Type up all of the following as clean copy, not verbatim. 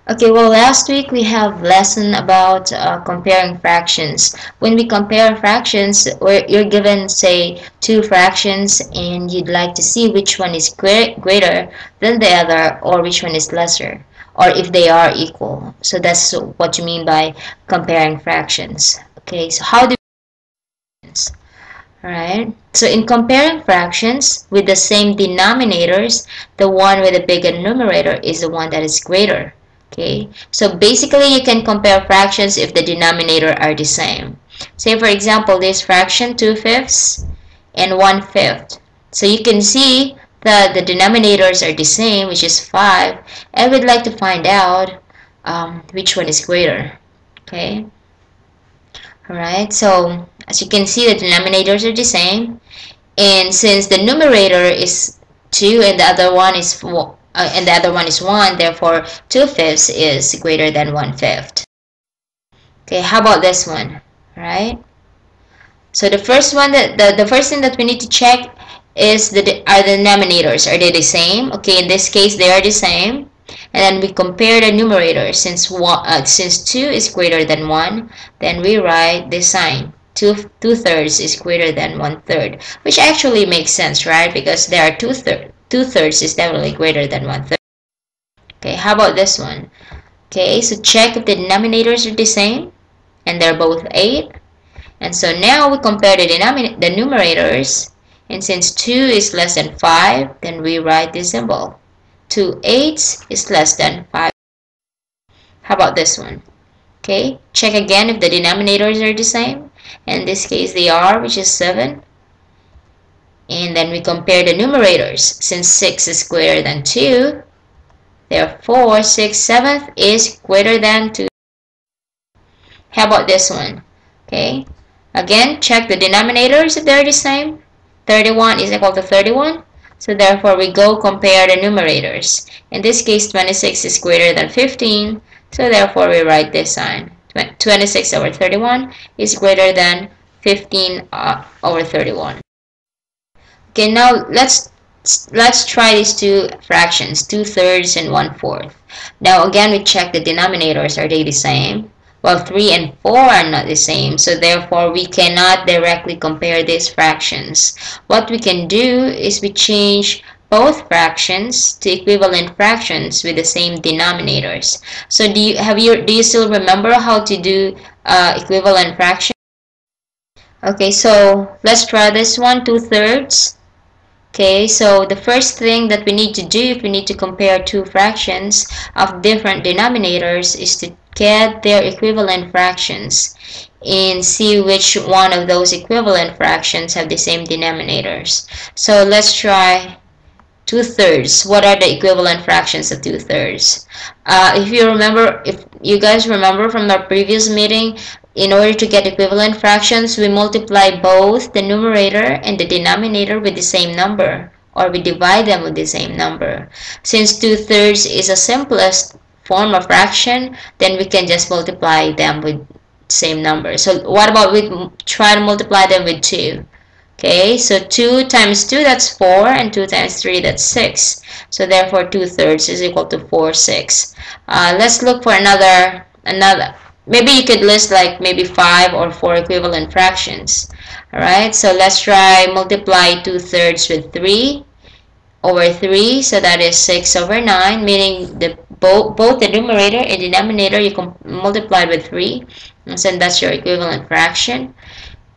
Okay, well, last week we have lesson about comparing fractions. When we compare fractions, where you're given, say, two fractions, and you'd like to see which one is greater than the other, or which one is lesser, or if they are equal. So that's what you mean by comparing fractions. Okay, so how do we do? Alright, so in comparing fractions with the same denominators, the one with a bigger numerator is the one that is greater. Okay, so basically you can compare fractions if the denominator are the same. Say for example, this fraction 2/5 and 1/5. So you can see that the denominators are the same, which is 5, and we'd like to find out which one is greater. Okay. Alright, so as you can see, the denominators are the same, and since the numerator is 2 and the other one is 1, therefore 2/5 is greater than 1/5. Okay, how about this one? Right? So the first one the first thing that we need to check is are the denominators, are they the same? Okay, in this case they are the same. And then we compare the numerator. Since 2 is greater than 1, then we write the sign. 2/3 is greater than 1/3, which actually makes sense, right? Because there are 2/3 is definitely greater than 1/3. Okay, how about this one? Okay, so check if the denominators are the same, and they're both 8. And so now we compare the numerators, and since 2 is less than 5, then we write the symbol. 2/8 is less than 5. How about this one? Okay, check again if the denominators are the same. In this case they are, which is 7. And then we compare the numerators. Since 6 is greater than 2, therefore 6/7 is greater than 2. How about this one? Okay, again check the denominators if they're the same. 31 is equal to 31. So therefore we go compare the numerators. In this case 26 is greater than 15. So therefore we write this sign. 26 over 31 is greater than 15 over 31. Okay, now let's try these two fractions, 2/3 and 1/4. Now again we check the denominators, are they the same? Well, 3 and 4 are not the same, so therefore we cannot directly compare these fractions. What we can do is we change both fractions to equivalent fractions with the same denominators. So do you still remember how to do equivalent fractions? Okay, so let's try this one, 2/3. Okay, so the first thing that we need to do if we need to compare two fractions of different denominators is to get their equivalent fractions and see which one of those equivalent fractions have the same denominators. So let's try 2/3. What are the equivalent fractions of 2/3? If you guys remember from our previous meeting, in order to get equivalent fractions, we multiply both the numerator and the denominator with the same number, or we divide them with the same number. Since 2/3 is the simplest form of fraction, then we can just multiply them with same number. So what about we try to multiply them with 2? Okay, so 2 times 2, that's 4, and 2 times 3, that's 6. So therefore 2/3 is equal to 4/6. Let's look for another. Maybe you could list like maybe 5 or 4 equivalent fractions. Alright, so let's try multiply 2/3 with 3 over 3, so that is 6 over 9, meaning both the numerator and denominator you can multiply with 3, and so that's your equivalent fraction.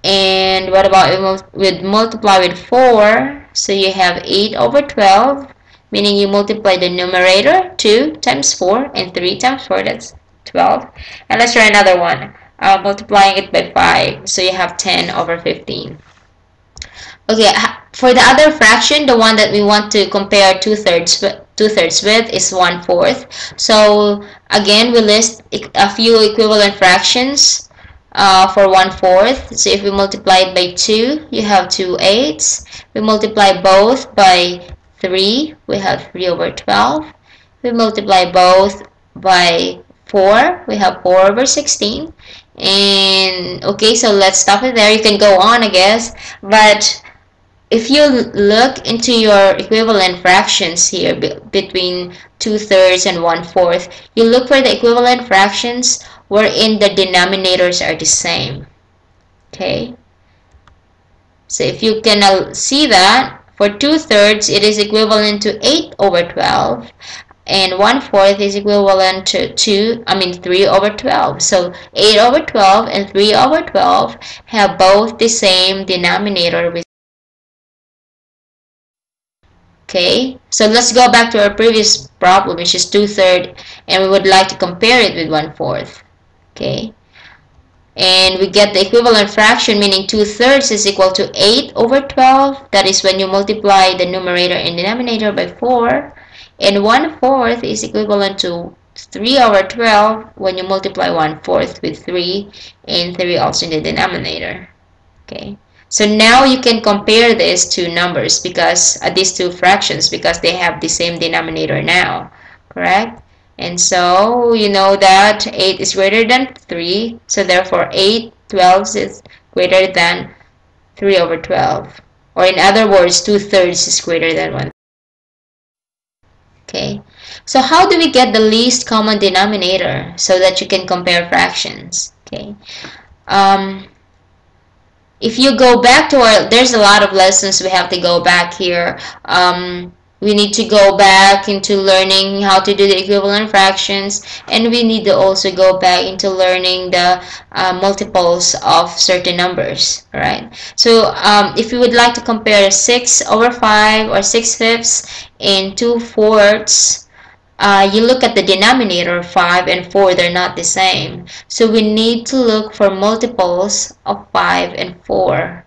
And what about with multiply with 4? So you have 8 over 12, meaning you multiply the numerator, 2 times 4, and 3 times 4, that's 12. And let's try another one, multiplying it by 5, so you have 10 over 15. Okay, for the other fraction, the one that we want to compare 2/3 with is 1/4. So again, we list a few equivalent fractions for 1/4. So if we multiply it by 2, you have 2/8. We multiply both by 3, we have 3 over 12. We multiply both by 4, we have 4 over 16. And okay, so let's stop it there. You can go on, I guess, but if you look into your equivalent fractions here between 2/3 and 1/4, you look for the equivalent fractions wherein the denominators are the same. Okay, so if you can see that for 2/3 it is equivalent to 8/12, and 1/4 is equivalent to 3/12. So 8/12 and 3/12 have both the same denominator. Okay, so let's go back to our previous problem, which is 2/3, and we would like to compare it with 1/4. Okay, and we get the equivalent fraction, meaning 2/3 is equal to 8/12. That is when you multiply the numerator and denominator by 4. And 1/4 is equivalent to 3/12 when you multiply 1/4 with 3 and 3 also in the denominator. Okay, so now you can compare these two numbers, because these two fractions, because they have the same denominator now, correct? And so you know that 8 is greater than 3, so therefore 8/12 is greater than 3/12, or in other words 2/3 is greater than 1. Okay, so how do we get the least common denominator so that you can compare fractions? Okay, if you go back to there's a lot of lessons we have to go back here. We need to go back into learning how to do the equivalent fractions, and we need to also go back into learning the multiples of certain numbers. Alright, so if you would like to compare 6/5 or 6/5 and 2/4, you look at the denominator. 5 and 4, they're not the same, so we need to look for multiples of 5 and 4,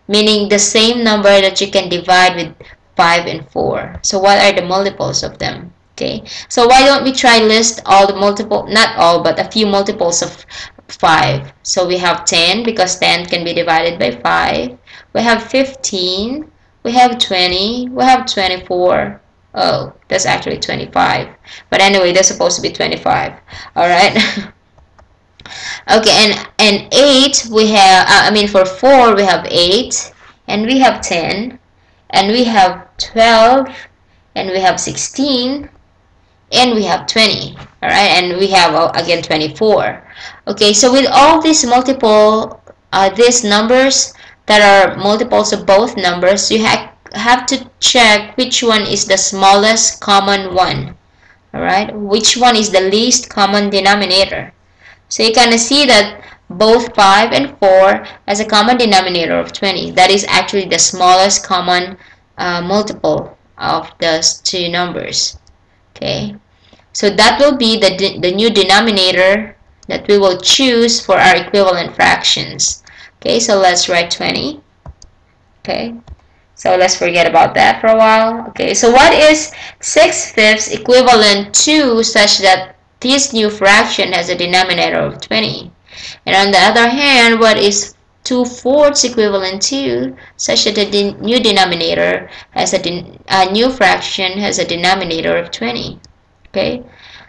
meaning the same number that you can divide with 5 and 4. So what are the multiples of them? Okay, so why don't we try list all the multiple, not all, but a few multiples of 5. So we have 10, because 10 can be divided by 5. We have 15, we have 20, we have 24. Oh, that's actually 25. But anyway, that's supposed to be 25. Alright. Okay, and 8, we have, for 4, we have 8, and we have 10, and we have 12, and we have 16, and we have 20. Alright, and we have, again, 24. Okay, so with all these these numbers that are multiples of both numbers, you have to check which one is the smallest common one. Alright, which one is the least common denominator. So you kind of see that both 5 and 4 has a common denominator of 20. That is actually the smallest common multiple of those two numbers. Okay, so that will be the new denominator that we will choose for our equivalent fractions. Okay, so let's write 20. Okay, so let's forget about that for a while. Okay, so what is 6/5 equivalent to, such that this new fraction has a denominator of 20? And on the other hand, what is 2/4 equivalent to, such that the new denominator has a new fraction has a denominator of 20? Okay,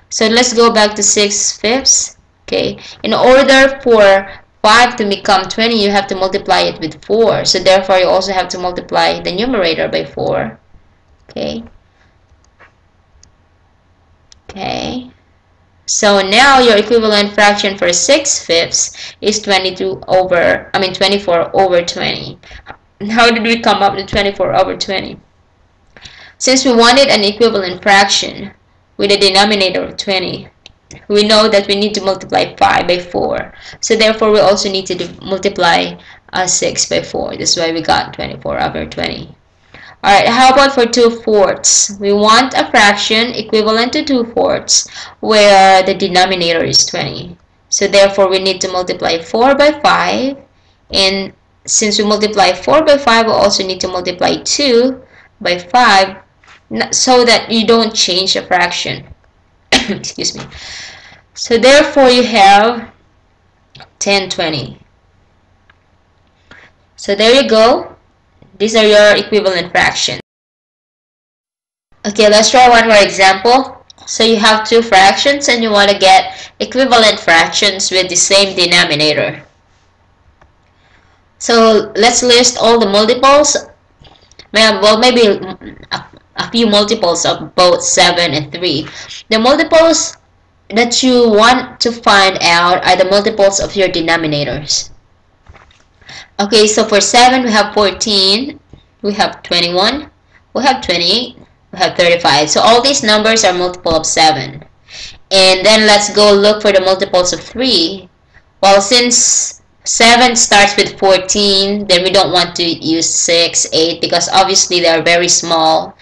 so let's go back to 6/5. Okay, in order for 5 to become 20, you have to multiply it with 4. So therefore, you also have to multiply the numerator by 4. Okay. Okay. So now your equivalent fraction for 6/5 is 24/20. How did we come up with 24/20? Since we wanted an equivalent fraction with a denominator of 20, we know that we need to multiply 5 by 4. So therefore, we also need to multiply 6 by 4. That's why we got 24/20. Alright, how about for 2/4? We want a fraction equivalent to 2/4 where the denominator is 20. So therefore, we need to multiply 4 by 5. And since we multiply 4 by 5, we also need to multiply 2 by 5 so that you don't change the fraction. Excuse me. So therefore, you have 10/20. So there you go. These are your equivalent fractions. Okay, let's try one more example. So you have two fractions and you want to get equivalent fractions with the same denominator. So let's list all the multiples Well, maybe a few multiples of both 7 and 3. The multiples that you want to find out are the multiples of your denominators. Okay, so for 7 we have 14, we have 21, we have 28, we have 35. So all these numbers are multiple of 7. And then let's go look for the multiples of 3. Well, since 7 starts with 14, then we don't want to use 6, 8 because obviously they are very small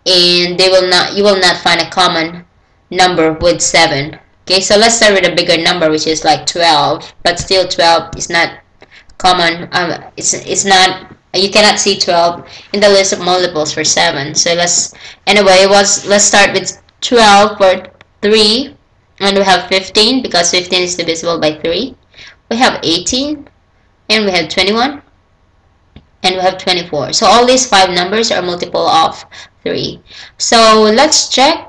and you will not find a common number with 7. Okay, so let's start with a bigger number, which is like 12, but still 12 is not common. It's not, you cannot see 12 in the list of multiples for 7. So let's start with 12 for 3, and we have 15 because 15 is divisible by 3. We have 18, and we have 21, and we have 24. So all these 5 numbers are multiple of 3. So let's check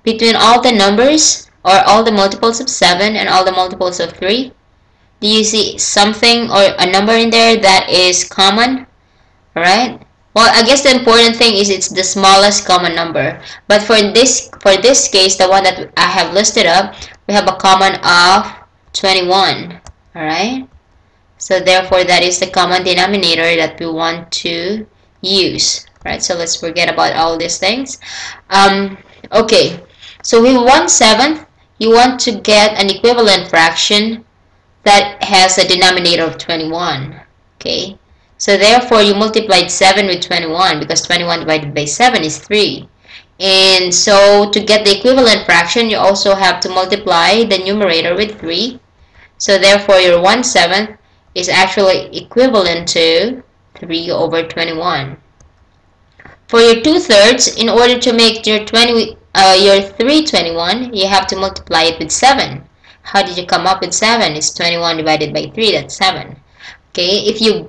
between all the numbers or all the multiples of 7 and all the multiples of 3. Do you see something or a number in there that is common? Alright? Well, I guess the important thing is it's the smallest common number. But for this case, the one that I have listed up, we have a common of 21. Alright? So therefore, that is the common denominator that we want to use. Right? So let's forget about all these things. Okay. So with 1/7, you want to get an equivalent fraction that has a denominator of 21. Okay? So therefore, you multiplied 7 with 21 because 21 divided by 7 is 3. And so to get the equivalent fraction, you also have to multiply the numerator with 3. So therefore, your 1/7 is actually equivalent to 3 over 21. For your 2/3, in order to make your 3/21, you have to multiply it with 7. How did you come up with 7? It's 21 divided by 3, that's 7. Okay, if you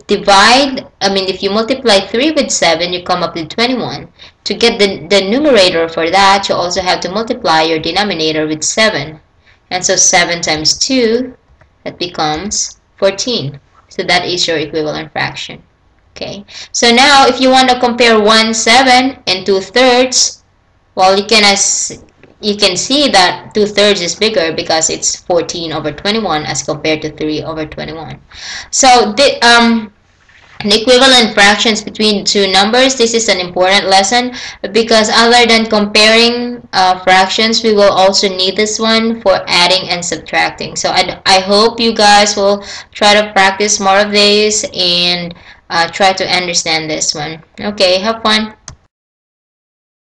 multiply 3 with 7, you come up with 21. To get the numerator for that, you also have to multiply your denominator with 7. And so 7 times 2, that becomes 14. So that is your equivalent fraction. Okay, so now if you want to compare 1/7 and 2/3, well, you can see that 2/3 is bigger because it's 14 over 21 as compared to 3 over 21. So the equivalent fractions between two numbers, this is an important lesson because other than comparing fractions, we will also need this one for adding and subtracting. So I hope you guys will try to practice more of these and try to understand this one. Okay, have fun.